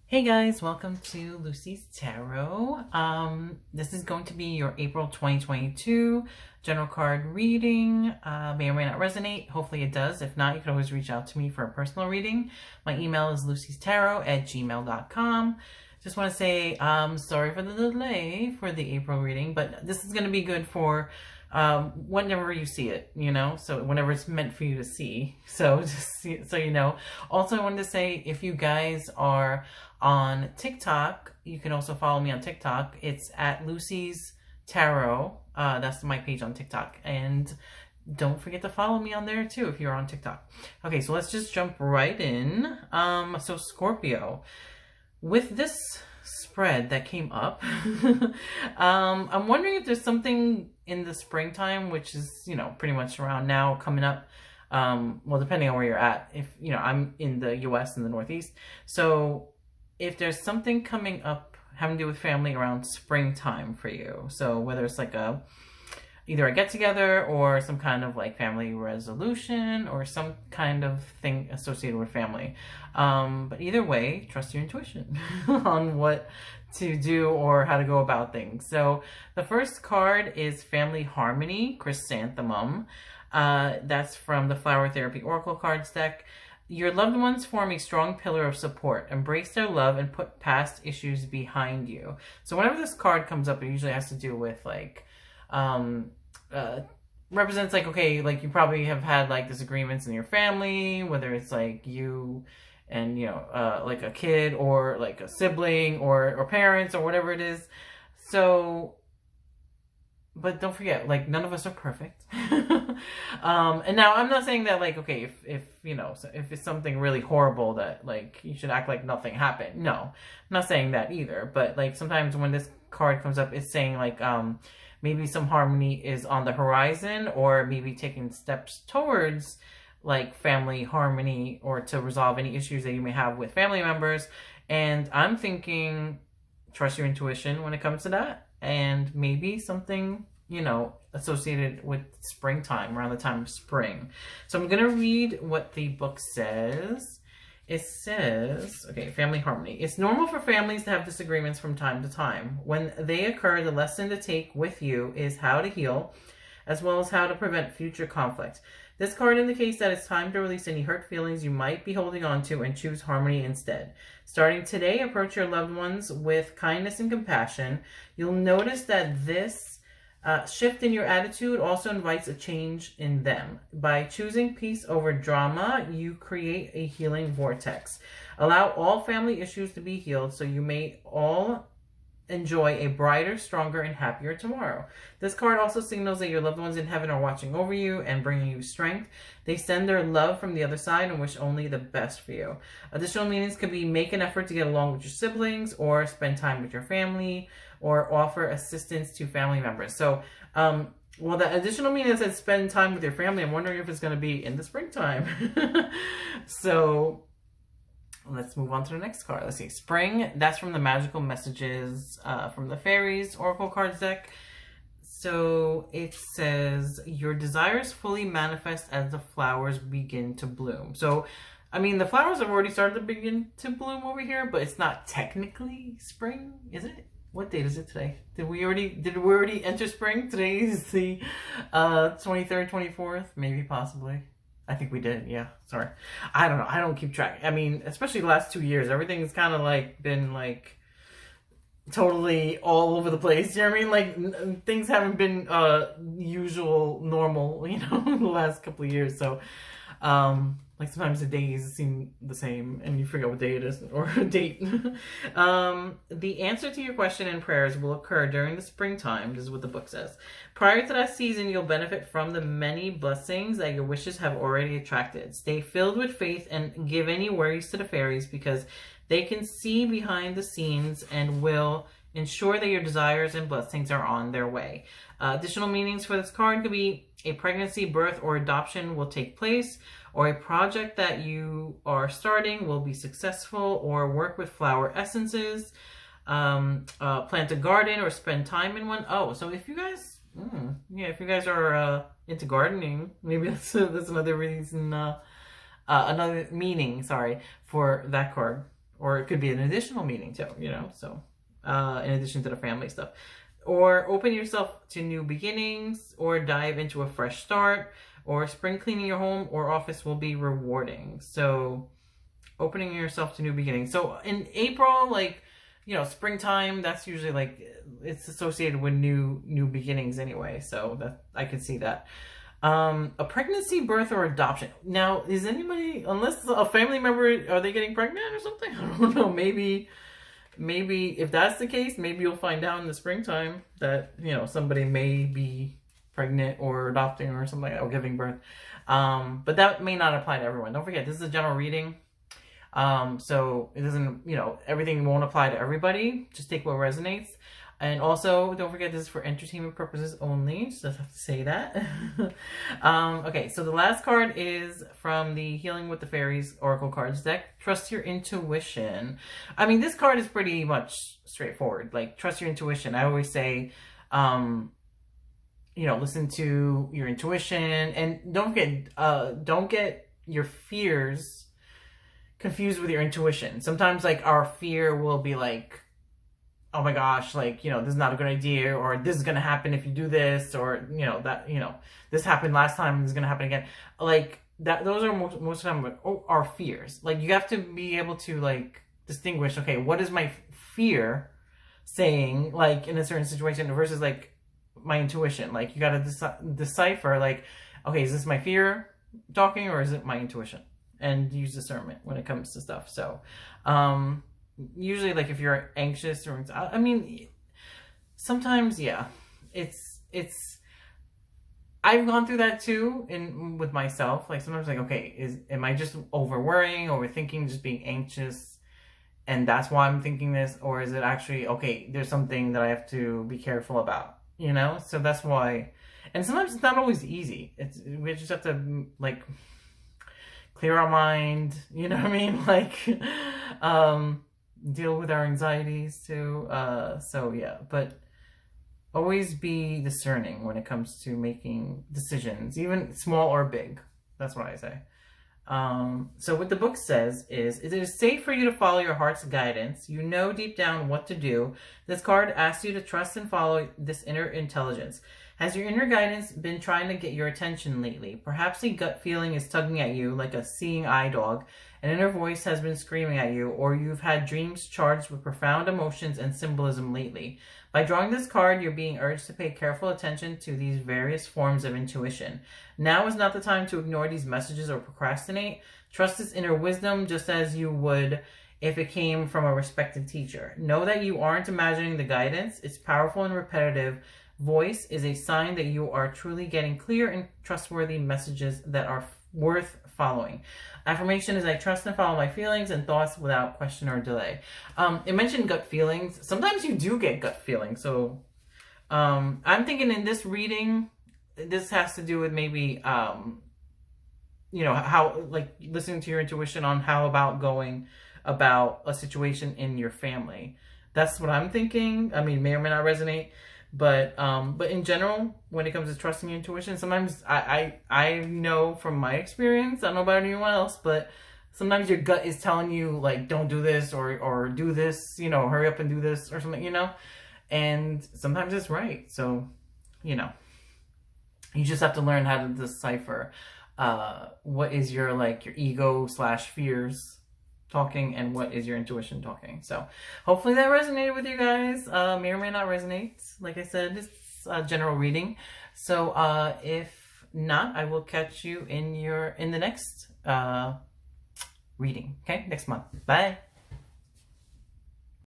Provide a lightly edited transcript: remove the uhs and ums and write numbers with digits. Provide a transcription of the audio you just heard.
Hey guys, welcome to Lucy's Tarot. This is going to be your April 2022 general card reading. May or may not resonate. Hopefully it does. If not, you can always reach out to me for a personal reading. My email is lucystarot@gmail.com. Just want to say sorry for the delay for the April reading, but this is going to be good for whenever you see it, so whenever it's meant for you to see. So so you know. Also, I wanted to say, if you guys are on TikTok, you can also follow me on TikTok. It's at Lucy's Tarot. That's my page on TikTok. And don't forget to follow me on there too if you're on TikTok. Okay, so let's just jump right in. So Scorpio, with this spread that came up, I'm wondering if there's something in the springtime, which is, pretty much around now, coming up. Well, depending on where you're at. If, I'm in the US in the Northeast. So if there's something coming up having to do with family around springtime for you, so whether it's like either a get together or some kind of like family resolution or some kind of thing associated with family. But either way, trust your intuition on what to do or how to go about things. So the first card is Family Harmony, Chrysanthemum. That's from the Flower Therapy Oracle Cards deck. Your loved ones form a strong pillar of support. Embrace their love and put past issues behind you. So whenever this card comes up, it usually has to do with like, represents like, okay, like you probably have had like disagreements in your family, whether it's like you and, like a kid or like a sibling or parents or whatever it is. So, but don't forget, like, none of us are perfect. And now I'm not saying that, like, okay, if it's something really horrible that, like, you should act like nothing happened. No, I'm not saying that either. But, like, sometimes when this card comes up, it's saying, like, maybe some harmony is on the horizon, or maybe taking steps towards, like, family harmony or to resolve any issues that you may have with family members. And I'm thinking, trust your intuition when it comes to that. And maybe something, associated with springtime, around the time of spring. So I'm going to read what the book says. It says, okay, Family Harmony. It's normal for families to have disagreements from time to time. When they occur, the lesson to take with you is how to heal, as well as how to prevent future conflict. This card indicates that it's time to release any hurt feelings you might be holding on to and choose harmony instead. Starting today, approach your loved ones with kindness and compassion. You'll notice that this shift in your attitude also invites a change in them. By choosing peace over drama, you create a healing vortex. Allow all family issues to be healed so you may all enjoy a brighter, stronger, and happier tomorrow. This card also signals that your loved ones in heaven are watching over you and bringing you strength. They send their love from the other side and wish only the best for you. Additional meanings could be make an effort to get along with your siblings, or spend time with your family, or offer assistance to family members. So, well, the additional meaning says spend time with your family. I'm wondering if it's going to be in the springtime. So let's move on to the next card. Let's see. Spring. That's from the Magical Messages from the Fairies Oracle Cards deck. So it says, your desires fully manifest as the flowers begin to bloom. So, I mean, the flowers have already started to begin to bloom over here, but it's not technically spring, is it? What date is it today? Did we already enter spring? Today is the 23rd, 24th, maybe, possibly. I think we did, yeah. Sorry. I don't know. I don't keep track. I mean, especially the last 2 years, everything's kind of like been like totally all over the place. You know what I mean? Like things haven't been usual, normal, in the last couple of years. So, like sometimes the days seem the same and you forget what day it is or a date. The answer to your question and prayers will occur during the springtime. This is what the book says. Prior to that season, you'll benefit from the many blessings that your wishes have already attracted. Stay filled with faith and give any worries to the fairies, because they can see behind the scenes and will ensure that your desires and blessings are on their way. Additional meanings for this card could be a pregnancy, birth, or adoption will take place, or a project that you are starting will be successful, or work with flower essences, plant a garden, or spend time in one. Oh, so if you guys, if you guys are into gardening, maybe that's another reason, another meaning, sorry, for that card. or it could be an additional meaning too, you know, so in addition to the family stuff. Or open yourself to new beginnings, or dive into a fresh start, or spring cleaning your home or office will be rewarding. So opening yourself to new beginnings. So in April, like, you know, springtime, that's usually like, it's associated with new beginnings anyway. So that I could see that. A pregnancy, birth, or adoption. Now, is anybody, unless a family member, are they getting pregnant or something? I don't know. Maybe if that's the case, maybe you'll find out in the springtime that, you know, somebody may be pregnant or adopting or something like that, or giving birth. But that may not apply to everyone. Don't forget, this is a general reading. So it doesn't, you know, everything won't apply to everybody. Just take what resonates. And also, don't forget, this is for entertainment purposes only. Just have to say that. Okay, so the last card is from the Healing with the Fairies Oracle Cards deck. Trust your intuition. I mean, this card is pretty much straightforward. Like, trust your intuition. I always say, you know, listen to your intuition. And don't get your fears confused with your intuition. Sometimes, like, our fear will be like, oh my gosh, like, you know, this is not a good idea, or this is going to happen if you do this, or, you know, that, you know, this happened last time, this is going to happen again. Like, that, those are most of the time our fears. Like, you have to be able to, like, distinguish, okay, what is my fear saying, like, in a certain situation versus, like, my intuition. Like, you got to decipher, like, okay, is this my fear talking, or is it my intuition? And use discernment when it comes to stuff. So, usually, like, if you're anxious, or, I mean, sometimes, yeah, it's, I've gone through that too, with myself. Like, sometimes, like, okay, am I just over worrying, overthinking, just being anxious, and that's why I'm thinking this? Or is it actually, okay, there's something that I have to be careful about, you know? So that's why, and sometimes it's not always easy. We just have to, like, clear our mind, you know what I mean? Like, deal with our anxieties too. So yeah, but always be discerning when it comes to making decisions, even small or big. That's what I say. So what the book says is, it is safe for you to follow your heart's guidance. You know deep down what to do. This card asks you to trust and follow this inner intelligence. Has your inner guidance been trying to get your attention lately? Perhaps a gut feeling is tugging at you like a seeing eye dog. An inner voice has been screaming at you, or you've had dreams charged with profound emotions and symbolism lately. By drawing this card, you're being urged to pay careful attention to these various forms of intuition. Now is not the time to ignore these messages or procrastinate. Trust this inner wisdom just as you would if it came from a respected teacher. Know that you aren't imagining the guidance. It's powerful and repetitive. Voice is a sign that you are truly getting clear and trustworthy messages that are worth following. Affirmation is, I trust and follow my feelings and thoughts without question or delay. It mentioned gut feelings. Sometimes you do get gut feelings. So I'm thinking in this reading, this has to do with maybe, you know, how, like, listening to your intuition on how about going about a situation in your family. That's what I'm thinking. I mean, may or may not resonate. But in general, when it comes to trusting your intuition, sometimes I know from my experience, I don't know about anyone else, but sometimes your gut is telling you, like, don't do this, or do this, you know, hurry up and do this or something, you know, and sometimes it's right. So, you know, you just have to learn how to decipher what is your, like, your ego / fears talking, and what is your intuition talking. So hopefully that resonated with you guys. May or may not resonate. Like I said, it's a general reading. So if not, I will catch you in the next reading. Okay, next month. Bye.